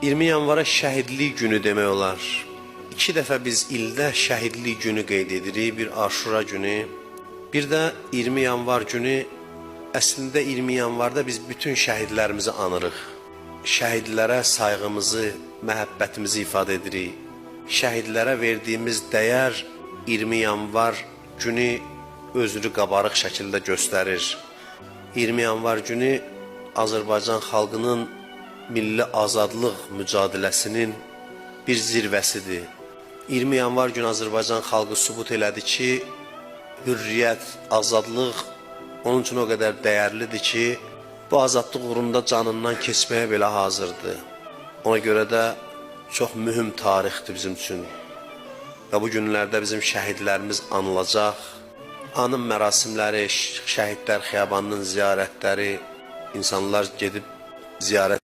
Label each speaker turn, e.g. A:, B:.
A: 20 yanvara şəhidlik günü demək olar. 2 dəfə biz ildə şəhidlik günü qeyd edirik, bir Aşura günü, bir də 20 yanvar günü. Əslində 20 yanvarda biz bütün şəhidlərimizi anırıq. Şəhidlərə sayğımızı, məhəbbətimizi ifadə edirik. Şəhidlərə verdiyimiz dəyər 20 yanvar günü özünü qabarıq şəkildə göstərir. 20 yanvar günü Azərbaycan xalqının milli azadlıq mücadeləsinin bir zirvəsidir. 20 yanvar günü Azərbaycan xalqı sübut elədi ki, hürriyyət, azadlıq onun üçün o qədər dəyərlidir ki, bu azadlıq uğrunda canından keçməyə belə hazırdır. Ona görə də çox mühüm tarixdir bizim üçün. Və bu günlərdə bizim şəhidlərimiz anılacaq. Anım mərasimləri, şəhidlər xiyabanının ziyarətləri, insanlar gedib ziyarət